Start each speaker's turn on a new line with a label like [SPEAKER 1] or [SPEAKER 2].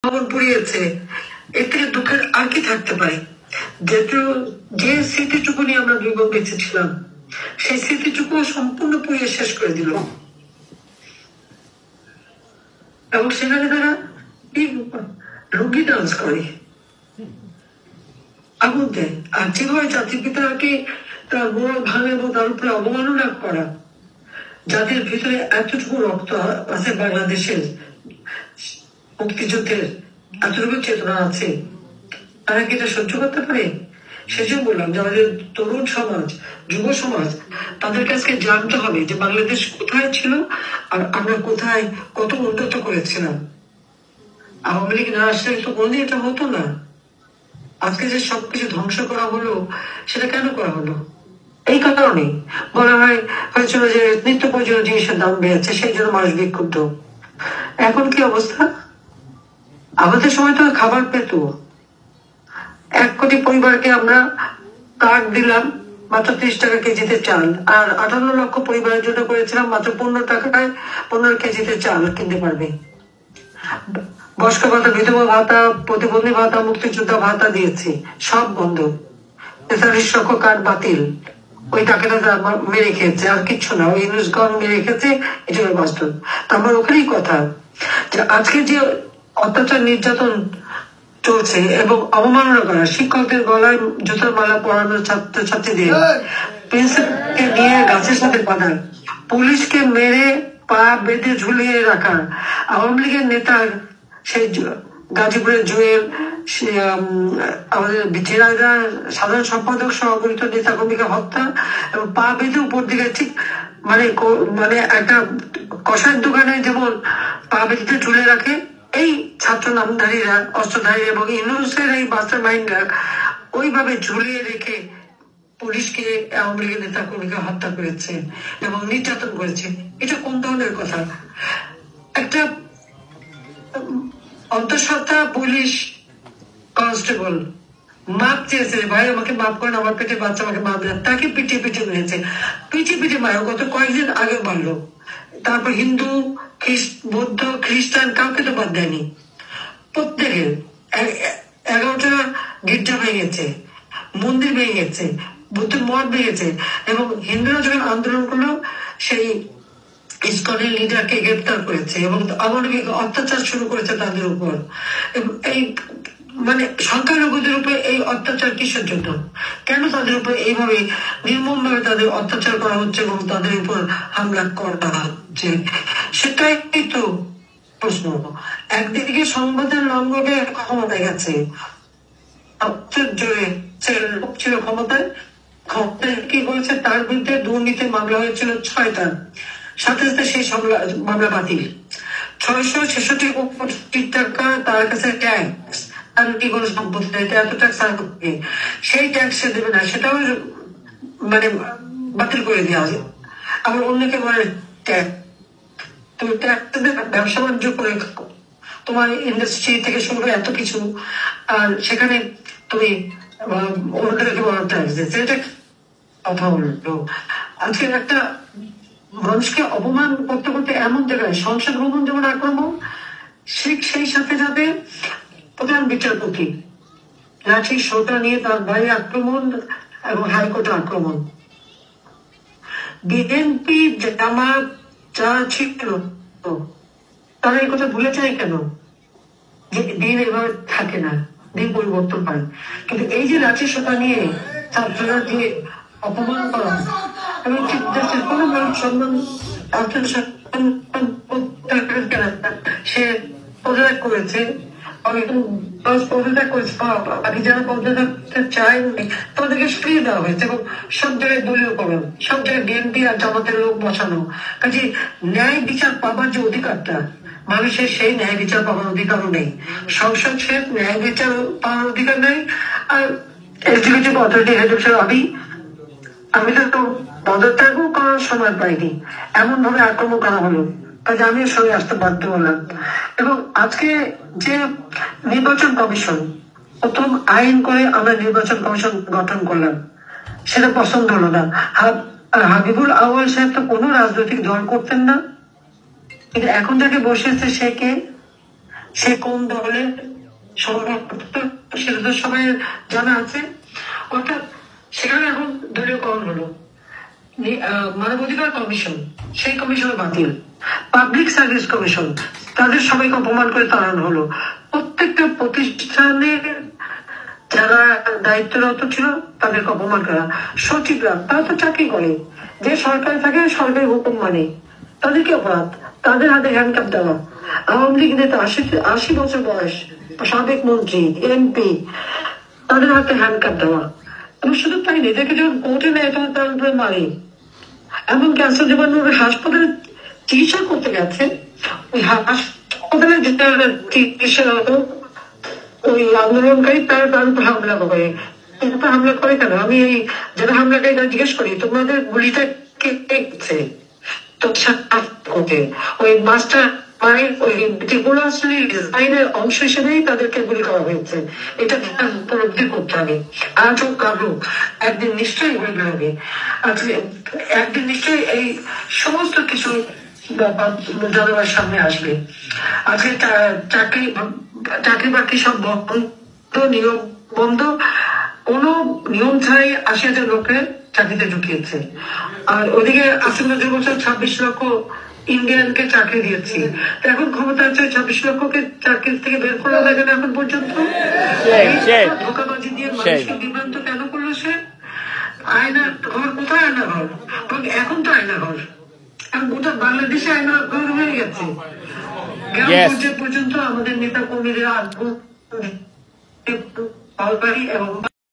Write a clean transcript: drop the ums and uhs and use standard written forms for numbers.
[SPEAKER 1] খবর পুড়িয়েছে, এর থেকে দুঃখের আর কি থাকতে পারে? যেহেতু যে স্মৃতিটুকু নিয়ে আমরা 2 বোন বেঁচে ছিলাম, সেই স্মৃতিটুকু সম্পূর্ণ পুড়িয়ে শেষ করে দিল। এবং সেখানে তারা রোগী ডান্স করে, আগুন দেয়, আর যেভাবে জাতির পিতাকে তার মোড় ভাঙে এবং তার উপরে অবমাননা করা, যাদের ভিতরে এতটুকু রক্ত আছে, বাংলাদেশের মুক্তিযুদ্ধের এতটুকু চেতনা আছে, তারা কি এটা সহ্য করতে পারে? সেজন্য বললাম যে আমাদের তরুণ সমাজ, যুব সমাজ, তাদের কাছে জানতে হবে যে বাংলাদেশ কোথায় ছিল আর আমরা কোথায় কত উন্নত করেছিলাম। আওয়ামী লীগ না আসলে তো কোনদিন এটা হতো না। আজকে যে সবকিছু ধ্বংস করা হলো, সেটা কেন করা হলো? এই কারণে বলা হয়েছিল যে নিত্য প্রয়োজনীয় জিনিসের দাম বেড়েছে, সেই জন্য মানুষ বিক্ষুব্ধ। এখন কি অবস্থা? আমাদের সময় তো খাবার পেত। 1 কোটি পরিবারকে আমরা কার্ড দিলাম মাত্র 30 টাকা কেজিতে চাল, আর 58 লক্ষ পরিবারের জন্য করেছিলাম মাত্র 15 টাকায় 15 কেজিতে চাল কিনতে পারবে। বয়স্ক ভাতা, বিধবা ভাতা, প্রতিবন্ধী ভাতা, মুক্তিযোদ্ধা ভাতা দিয়েছি, সব বন্ধ। 43 লক্ষ কার্ড বাতিল। ওই টাকাটা মেরে খেয়েছে, আর কিচ্ছু না, ওই ইউনুসগণ মেরে খেয়েছে, এটা বাস্তব। আমার ওখানেই কথা যে আজকে যে অত্যাচার নির্যাতন চলছে এবং অবমাননা করা, শিক্ষকদের গলায় জুতোর মালা পরানো, ছাত্রছাত্রীদের প্রিন্সিপালকে নিয়ে গাছের সাথে বাঁধা, পুলিশকে মেরে পা বেঁধে ঝুলিয়ে রাখা, আওয়ামী লীগের নেতার সেই গাজীপুরের জুয়েল, আমাদের জেনারেল সাধারণ সম্পাদক সহগঠিত নেতা কর্মীকে হত্যা এবং পা বেঁধে উপর দিকে, ঠিক মানে একটা কষার দোকানে যেমন পা বেঁধে ঝুলে রাখে, এই ছাত্র নামধারীরা, অস্ত্রধারী এবং ইউনুসের এই মাস্টার মাইন্ডরা ওইভাবে ঝুলিয়ে রেখে পুলিশকে, আওয়ামী লীগের নেতা কর্মীকে হত্যা করেছে এবং নির্যাতন করেছে। এটা কোন ধরনের কথা? একটা অন্তঃসত্ত্বা পুলিশ কনস্টেবল মাপ চেয়েছে, ভাই আমাকে মাপ করেন, আমার পেটে বাচ্চা, আমাকে মাপ দেন, তাকে পিটিয়ে পিটিয়ে মেরেছে। পিটিয়ে মারো, গত কয়েকদিন আগে মারলো। তারপর হিন্দু, বৌদ্ধ, খ্রিস্টান কাউকে তো বাদ দেয়নি। প্রত্যেকের 11টা গির্জা ভেঙেছে, মন্দির ভেঙেছে, বুদ্ধ মঠ ভেঙেছে, এবং হিন্দুরা যখন আন্দোলন করলো সেই ইসকনের লিডারকে গ্রেপ্তার করেছে এবং অমানবিক অত্যাচার শুরু করেছে তাদের উপর। এই মানে সংখ্যালঘুদের উপরে এই অত্যাচার কিসের জন্য? কেন তাদের উপর এইভাবে নির্মম ভাবে তাদের অত্যাচার করা হচ্ছে এবং তাদের উপর হামলা করা হচ্ছে? সেটাই তো প্রশ্ন। একদিকে সংবাদের লঙ্ঘনে ক্ষমতায় গেছে, জোরে ছিল ক্ষমতায় কি করেছে, তার বিরুদ্ধে দুর্নীতির মামলা হয়েছিল 6টা, সাথে সাথে সেই মামলা বাতিল। 666 কোটি টাকা তার কাছে ট্যাক্স, আর কি কোনো সম্পত্তি নেই, এত ট্যাক্স আর করবে, সেই ট্যাক্স সে দেবে না, সেটাও মানে বাতিল করে দেওয়া হবে। আবার অন্যকে বলে ট্যাক্স, তুমি ট্যাক্স ব্যবসা বাণিজ্য করে তোমার ইন্ডাস্ট্রি থেকে শুরু করে এত কিছু, আর সেখানে তুমি অন্যদেরকে বড় ট্যাক্স দিচ্ছে। এটা কথা বললো। আজকে একটা মানুষকে অপমান করতে করতে এমন জায়গায় সংসদ ভবন যেমন আক্রমণ, সেই সাথে যাবে প্রধান বিচারপতি লাঠি সোটা নিয়ে তার ভাই আক্রমণ এবং হাইকোর্টে আক্রমণ। বিএনপি জামাত যা ছিল তারা এই কথা ভুলে যায় কেন? যে দিন এভাবে থাকে না, দিন পরিবর্তন হয়, কিন্তু এই যে লাঠি সোটা নিয়ে ছাত্ররা দিয়ে অপমান করা এবং দেশের কোন মানুষ সম্মান সে পদত্যাগ করেছে, পদত্যাগ করেছে, বাকি যারা পদত্যাগ চায়নি তাদেরকে সরিয়ে দেওয়া হয়েছে এবং সব জায়গায় দলীয়করণ, সব জায়গায় বিএনপি আর জামাতের লোক বসানো। কাজে ন্যায় বিচার পাবার যে অধিকারটা, মানুষের সেই ন্যায় বিচার পাওয়ার অধিকারও নেই। সংসদ সে ন্যায় বিচার পাওয়ার অধিকার নেই। আর এক্সিকিউটিভ অথরিটি হেড হিসেবে আমি তো পদত্যাগও করার সময় পাইনি, এমন ভাবে আক্রমণ করা হলো, কাজে আমিও সরে আসতে বাধ্য হলাম। এবং আজকে যে নির্বাচন কমিশন, প্রথম আইন করে আমরা নির্বাচন কমিশন গঠন করলাম, সেটা পছন্দ হলো না। হাবিবুল আউয়াল সাহেব তো কোনো রাজনৈতিক দল করতেন না, কিন্তু এখন যাকে বসেছে সে কে? সে কোন দলের সেটা তো সবাই জানা আছে। অর্থাৎ সেখানে এখন দলীয়করণ হলো। মানবাধিকার কমিশন, সেই কমিশন বাতিল। পাবলিক সার্ভিস কমিশন, তাদের সবাইকে অপমান করে তাড়ানো হলো। প্রত্যেকটা প্রতিষ্ঠানের যারা দায়িত্বরত ছিল তাদেরকে অপমান করা। সচিবরা, তারা তো চাকরি করে, যে সরকারে থাকে সরকারি হুকুম মানে, তাদেরকে অপরাধ, তাদের হাতে হ্যান্ডকাপ দেওয়া। আওয়ামী লীগ নেতা ৮০ বছর বয়স, সাবেক মন্ত্রী, এমপি, তাদের হাতে হ্যান্ডকাপ দেওয়া। এবং শুধু তাই নেই, এদেরকে যখন কোর্টে নেয় তখন তার উপরে মারে। এমন ক্যান্সার জীবাণু হাসপাতালে চিকিৎসা করতে গেছে, ওই হাসপাতালে চিকিৎসা ওই আন্দোলনকারী তার উপর হামলা করে। হামলা করে কেন? আমি এই যারা হামলাকারী তারা জিজ্ঞেস করি, তোমাদের গুলিটা কে দেখছে? তো ওই মাস্টার মায়ের ওই ত্রিপুরা শ্রেণীর ডিজাইনের অংশ হিসেবেই তাদেরকে গুলি করা হয়েছে। এটা উপলব্ধি করতে হবে। আজ হোক কারো একদিন নিশ্চয়ই হয়ে বেরোবে। আজকে একদিন নিশ্চয়ই এই সমস্ত কিছু জনগণের সামনে আসবে। আজকে চাকরি বাকরি সব বন্ধ, নিয়ম বন্ধ। কোন নিয়ম ছাড়াই ৮০,০০০ লোককে চাকরিতে ঢুকিয়েছে। আর ওদিকে আসন্ন ২ বছর ২৬ লক্ষ ইন্ডিয়ানকে চাকরি দিয়েছি। এখন ক্ষমতা আছে ২৬ লক্ষকে চাকরি থেকে বের করা লাগে না এখন পর্যন্ত। ধোকাবাজি দিয়ে মানুষকে বিভ্রান্ত কেন করলো সে? আয়না ঘর, কোথায় আয়না ঘর? এখন তো আয়না ঘর, এখন গোটা বাংলাদেশে আয়না ঘর হয়ে গেছে। গ্রাম পর্যায়ে পর্যন্ত আমাদের নেতা কর্মীদের আগ্রহ এবং